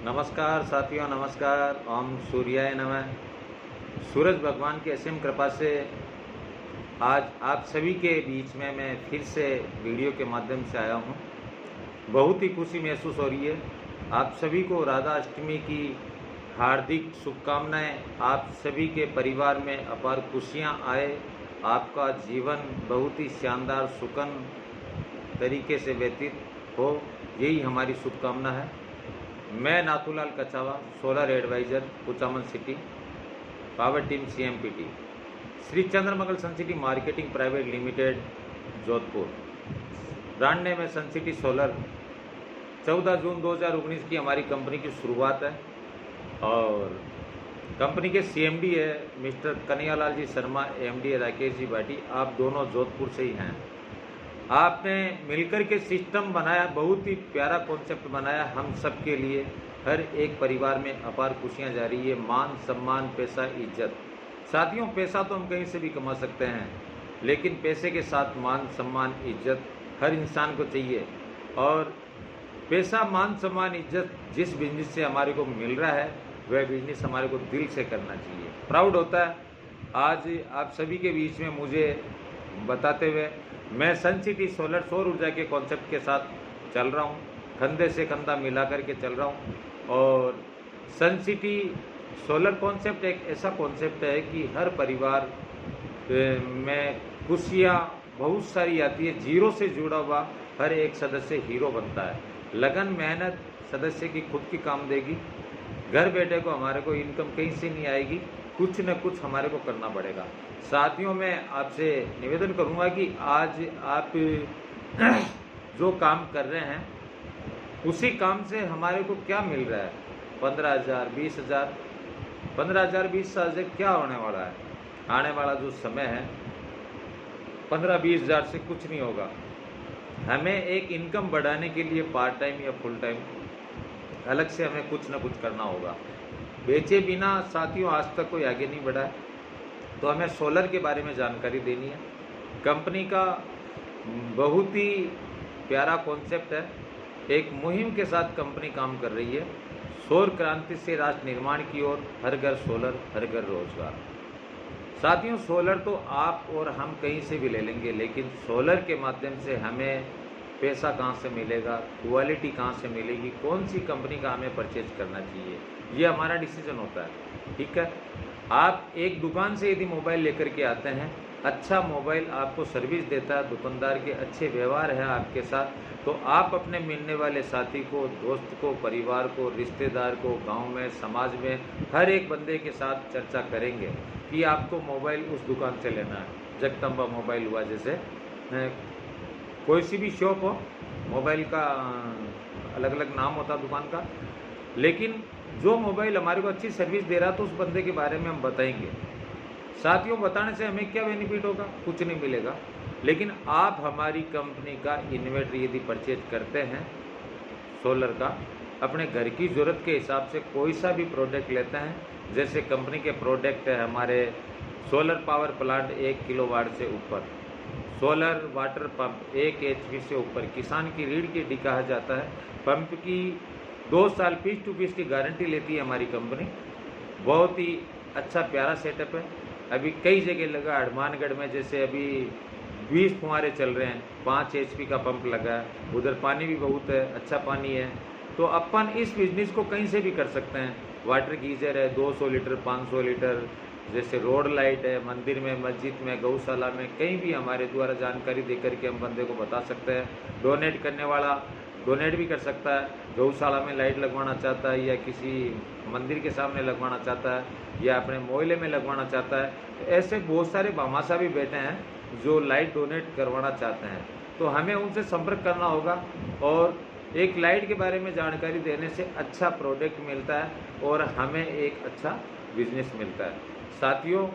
नमस्कार साथियों, नमस्कार। ओम सूर्याय नमः। सूरज भगवान की असीम कृपा से आज आप सभी के बीच में मैं फिर से वीडियो के माध्यम से आया हूँ। बहुत ही खुशी महसूस हो रही है। आप सभी को राधा अष्टमी की हार्दिक शुभकामनाएं। आप सभी के परिवार में अपार खुशियाँ आए, आपका जीवन बहुत ही शानदार सुकन तरीके से व्यतीत हो, यही हमारी शुभकामना है। मैं Nathulal Kachhawa, solar adviser, Kuchaman City, power team CMPT, Shri Chandramangal Sun City marketing private limited, Jodhpur. Brand name है सन सिटी सोलर। 14 जून 2019 की हमारी कंपनी की शुरुआत है और कंपनी के CMD है मिस्टर कन्हैयालाल जी शर्मा, MD है राकेश जी भाटी। आप दोनों जोधपुर से ही हैं। आपने मिलकर के सिस्टम बनाया, बहुत ही प्यारा कॉन्सेप्ट बनाया हम सब के लिए। हर एक परिवार में अपार खुशियाँ जा रही है। मान सम्मान, पैसा, इज्जत। साथियों, पैसा तो हम कहीं से भी कमा सकते हैं, लेकिन पैसे के साथ मान सम्मान, इज्जत हर इंसान को चाहिए। और पैसा, मान सम्मान, इज्जत जिस बिजनेस से हमारे को मिल रहा है, वह बिजनेस हमारे को दिल से करना चाहिए। प्राउड होता है आज आप सभी के बीच में मुझे बताते हुए। मैं सन सिटी सोलर सौर ऊर्जा के कॉन्सेप्ट के साथ चल रहा हूँ, कंधे से कंधा मिला करके चल रहा हूँ। और सन सिटी सोलर कॉन्सेप्ट एक ऐसा कॉन्सेप्ट है कि हर परिवार में खुशियाँ बहुत सारी आती है। जीरो से जुड़ा हुआ हर एक सदस्य हीरो बनता है। लगन मेहनत सदस्य की खुद की काम देगी। घर बैठे को हमारे को इनकम कहीं से नहीं आएगी, कुछ न कुछ हमारे को करना पड़ेगा। साथियों, मैं आपसे निवेदन करूंगा कि आज आप जो काम कर रहे हैं उसी काम से हमारे को क्या मिल रहा है। 15,000, 20,000, 15,000, 20,000 से क्या होने वाला है। आने वाला जो समय है 15-20,000 से कुछ नहीं होगा। हमें एक इनकम बढ़ाने के लिए पार्ट टाइम या फुल टाइम अलग से हमें कुछ ना कुछ करना होगा। बेचे बिना साथियों आज तक कोई आगे नहीं बढ़ा है। तो हमें सोलर के बारे में जानकारी देनी है। कंपनी का बहुत ही प्यारा कॉन्सेप्ट है। एक मुहिम के साथ कंपनी काम कर रही है। सौर क्रांति से राष्ट्र निर्माण की ओर, हर घर सोलर, हर घर रोजगार। साथियों, सोलर तो आप और हम कहीं से भी ले लेंगे, लेकिन सोलर के माध्यम से हमें पैसा कहाँ से मिलेगा, क्वालिटी कहाँ से मिलेगी, कौन सी कंपनी का हमें परचेज करना चाहिए, ये हमारा डिसीजन होता है। ठीक है, आप एक दुकान से यदि मोबाइल लेकर के आते हैं, अच्छा मोबाइल आपको सर्विस देता है, दुकानदार के अच्छे व्यवहार है आपके साथ, तो आप अपने मिलने वाले साथी को, दोस्त को, परिवार को, रिश्तेदार को, गांव में, समाज में हर एक बंदे के साथ चर्चा करेंगे कि आपको मोबाइल उस दुकान से लेना है। जगदम्बा मोबाइल हुआ, जैसे कोई सी भी शॉप हो, मोबाइल का अलग अलग नाम होता दुकान का, लेकिन जो मोबाइल हमारे को अच्छी सर्विस दे रहा तो उस बंदे के बारे में हम बताएंगे। साथियों, बताने से हमें क्या बेनिफिट होगा, कुछ नहीं मिलेगा। लेकिन आप हमारी कंपनी का इन्वर्टर यदि परचेज करते हैं सोलर का, अपने घर की ज़रूरत के हिसाब से कोई सा भी प्रोडक्ट लेते हैं, जैसे कंपनी के प्रोडक्ट है हमारे सोलर पावर प्लांट 1 किलोवाट से ऊपर, सोलर वाटर पंप 1 HP से ऊपर, किसान की रीढ़ की हड्डी कहा जाता है। पंप की 2 साल पीस टू पीस की गारंटी लेती है हमारी कंपनी। बहुत ही अच्छा प्यारा सेटअप है। अभी कई जगह लगा, हनुमानगढ़ में जैसे अभी 20 फुहारे चल रहे हैं, 5 HP का पंप लगा है। उधर पानी भी बहुत है, अच्छा पानी है। तो अपन इस बिजनेस को कहीं से भी कर सकते हैं। वाटर गीजर है 200 लीटर, 500 लीटर, जैसे रोड लाइट है, मंदिर में, मस्जिद में, गौशाला में, कहीं भी हमारे द्वारा जानकारी देकर के हम बंदे को बता सकते हैं। डोनेट करने वाला डोनेट भी कर सकता है। गौशाला में लाइट लगवाना चाहता है, या किसी मंदिर के सामने लगवाना चाहता है, या अपने मोहल्ले में लगवाना चाहता है। ऐसे बहुत सारे भामाशाह भी बैठे हैं जो लाइट डोनेट करवाना चाहते हैं। तो हमें उनसे संपर्क करना होगा और एक लाइट के बारे में जानकारी देने से अच्छा प्रोडक्ट मिलता है और हमें एक अच्छा बिजनेस मिलता है। साथियों,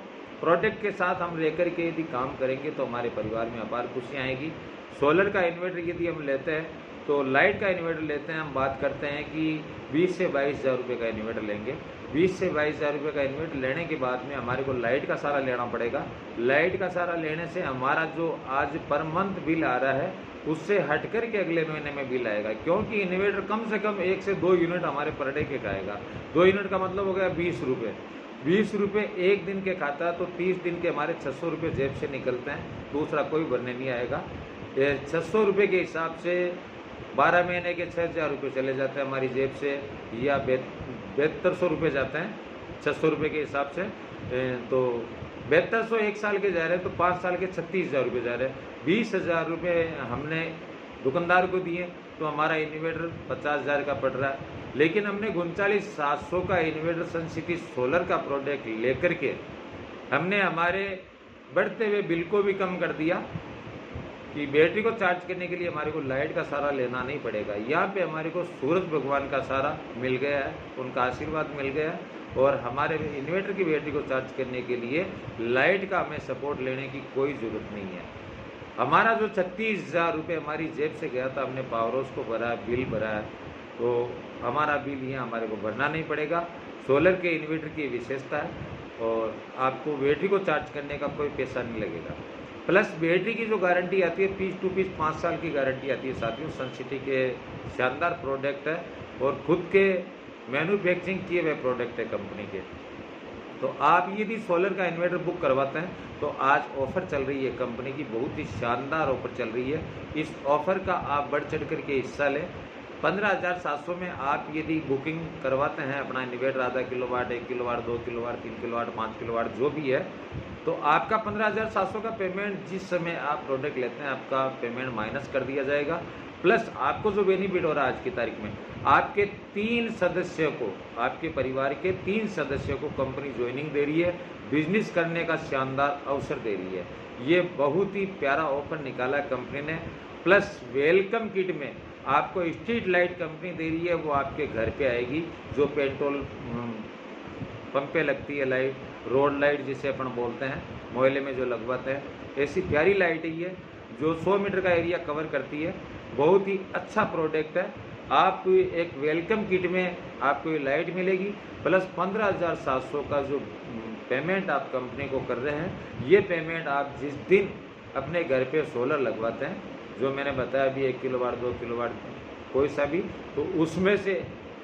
प्रोडक्ट के साथ हम लेकर के यदि काम करेंगे तो हमारे परिवार में अपार खुशियाँ आएगी। सोलर का इन्वर्टर यदि हम लेते हैं तो लाइट का इन्वर्टर लेते हैं, हम बात करते हैं कि 20 से 22 हज़ार रुपये का इन्वर्टर लेंगे। 20 से 22 हज़ार रुपये का इन्वर्टर लेने के बाद में हमारे को लाइट का सारा लेना पड़ेगा। लाइट का सारा लेने से हमारा जो आज पर मंथ बिल आ रहा है उससे हट कर के अगले महीने में बिल आएगा, क्योंकि इन्वर्टर कम से कम 1 से 2 यूनिट हमारे पर डे के खाएगा। 2 यूनिट का मतलब हो गया 20 रुपये। 20 रुपये एक दिन के खाता तो 30 दिन के हमारे 600 रुपये जेब से निकलते हैं, दूसरा कोई भरने नहीं आएगा। 600 रुपये के हिसाब से 12 महीने के 6,000 रुपये चले जाते हैं हमारी जेब से, या 7200 रुपये जाते हैं 600 रुपये के हिसाब से। तो 7200 एक साल के जा रहे हैं, तो 5 साल के 36,000 रुपये जा रहे हैं। 20,000 रुपये हमने दुकानदार को दिए तो हमारा इन्वर्टर 50,000 का पड़ रहा है। लेकिन हमने 39,700 का इन्वर्टर सन सिटी सोलर का प्रोडक्ट लेकर के हमने हमारे बढ़ते हुए बिल को भी कम कर दिया कि बैटरी को चार्ज करने के लिए हमारे को लाइट का सारा लेना नहीं पड़ेगा। यहाँ पे हमारे को सूरज भगवान का सारा मिल गया है, उनका आशीर्वाद मिल गया है, और हमारे इन्वर्टर की बैटरी को चार्ज करने के लिए लाइट का हमें सपोर्ट लेने की कोई ज़रूरत नहीं है। हमारा जो 36,000 रुपये हमारी जेब से गया था, हमने पावर हाउस को भरा, बिल भरा है, तो हमारा बिल यहाँ हमारे को भरना नहीं पड़ेगा। सोलर के इन्वर्टर की विशेषता है, और आपको बैटरी को चार्ज करने का कोई पैसा नहीं लगेगा। प्लस बैटरी की जो गारंटी आती है पीस टू पीस 5 साल की गारंटी आती है साथियों। सन सिटी के शानदार प्रोडक्ट है और खुद के मैन्युफैक्चरिंग किए हुए प्रोडक्ट है कंपनी के। तो आप यदि सोलर का इन्वर्टर बुक करवाते हैं तो आज ऑफ़र चल रही है कंपनी की, बहुत ही शानदार ऑफ़र चल रही है। इस ऑफ़र का आप बढ़ चढ़ करके हिस्सा लें। 15,700 में आप यदि बुकिंग करवाते हैं अपना इन्वर्टर, आधा kilowatt, 1 kilowatt, 2 kilowatt, 3 kilowatt, 5 kilowatt जो भी है, तो आपका 15,700 का पेमेंट जिस समय आप प्रोडक्ट लेते हैं आपका पेमेंट माइनस कर दिया जाएगा। प्लस आपको जो बेनिफिट हो रहा है आज की तारीख में, आपके 3 सदस्यों को, आपके परिवार के 3 सदस्यों को कंपनी ज्वाइनिंग दे रही है, बिजनेस करने का शानदार अवसर दे रही है। ये बहुत ही प्यारा ऑफर निकाला कंपनी ने। प्लस वेलकम किट में आपको स्ट्रीट लाइट कंपनी दे रही है, वो आपके घर पे आएगी, जो पेट्रोल पंप पे लगती है लाइट, रोड लाइट जिसे अपन बोलते हैं, मोहल्ले में जो लगवाते हैं, ऐसी प्यारी लाइट है ये, जो 100 मीटर का एरिया कवर करती है। बहुत ही अच्छा प्रोडक्ट है। आप एक वेलकम किट में आपको ये लाइट मिलेगी, प्लस 15,700 का जो पेमेंट आप कंपनी को कर रहे हैं, ये पेमेंट आप जिस दिन अपने घर पे सोलर लगवाते हैं, जो मैंने बताया अभी 1 किलोवाट, 2 किलोवाट, कोई सा भी, तो उसमें से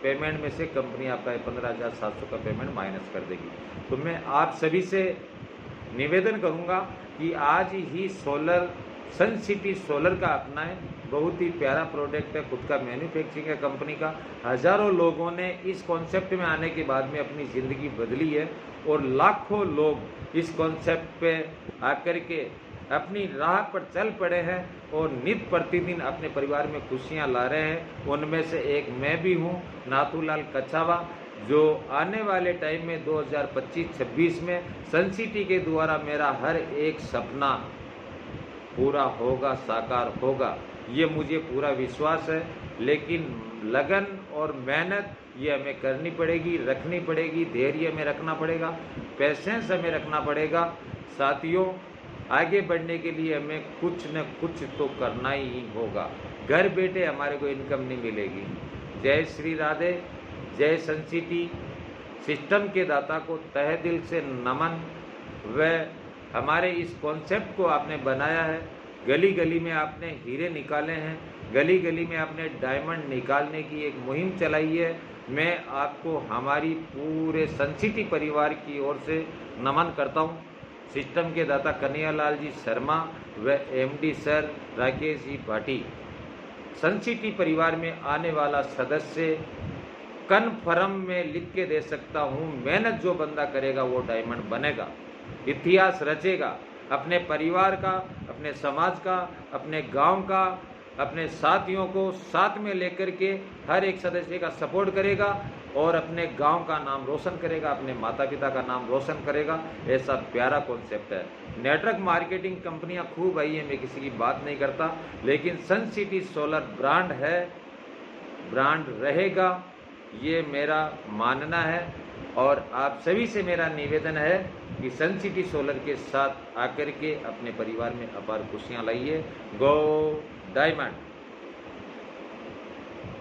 पेमेंट में से कंपनी आपका 15,700 का पेमेंट माइनस कर देगी। तो मैं आप सभी से निवेदन करूंगा कि आज ही सोलर, सन सिटी सोलर का अपनाएं। बहुत ही प्यारा प्रोडक्ट है, खुद का मैन्युफैक्चरिंग है कंपनी का। हज़ारों लोगों ने इस कॉन्सेप्ट में आने के बाद में अपनी ज़िंदगी बदली है, और लाखों लोग इस कॉन्सेप्ट पे आकर के अपनी राह पर चल पड़े हैं और नित्य प्रतिदिन अपने परिवार में खुशियां ला रहे हैं। उनमें से एक मैं भी हूं, नाथूलाल कछावा, जो आने वाले टाइम में 2025-26 में सन सिटी के द्वारा मेरा हर एक सपना पूरा होगा, साकार होगा, ये मुझे पूरा विश्वास है। लेकिन लगन और मेहनत ये हमें करनी पड़ेगी, रखनी पड़ेगी, धैर्य में रखना पड़ेगा, पेशेंस हमें रखना पड़ेगा। साथियों, आगे बढ़ने के लिए हमें कुछ न कुछ तो करना ही होगा। घर बैठे हमारे को इनकम नहीं मिलेगी। जय श्री राधे, जय सन सिटी। सिस्टम के दाता को तहे दिल से नमन। वह हमारे इस कॉन्सेप्ट को आपने बनाया है, गली गली में आपने हीरे निकाले हैं, गली गली में आपने डायमंड निकालने की एक मुहिम चलाई है। मैं आपको हमारी पूरे सन सिटी परिवार की ओर से नमन करता हूँ। सिस्टम के दाता कन्हैयालाल जी शर्मा व एमडी सर राकेश जी भाटी, सन सिटी परिवार में आने वाला सदस्य कन्फर्म में लिख के दे सकता हूँ, मेहनत जो बंदा करेगा वो डायमंड बनेगा, इतिहास रचेगा, अपने परिवार का, अपने समाज का, अपने गांव का, अपने साथियों को साथ में लेकर के हर एक सदस्य का सपोर्ट करेगा और अपने गांव का नाम रोशन करेगा, अपने माता पिता का नाम रोशन करेगा। ऐसा प्यारा कॉन्सेप्ट है। नेटवर्क मार्केटिंग कंपनियां खूब आई हैं, मैं किसी की बात नहीं करता, लेकिन सन सिटी सोलर ब्रांड है, ब्रांड रहेगा, ये मेरा मानना है। और आप सभी से मेरा निवेदन है कि सन सिटी सोलर के साथ आकर के अपने परिवार में अपार खुशियां लाइए। गो डायमंड।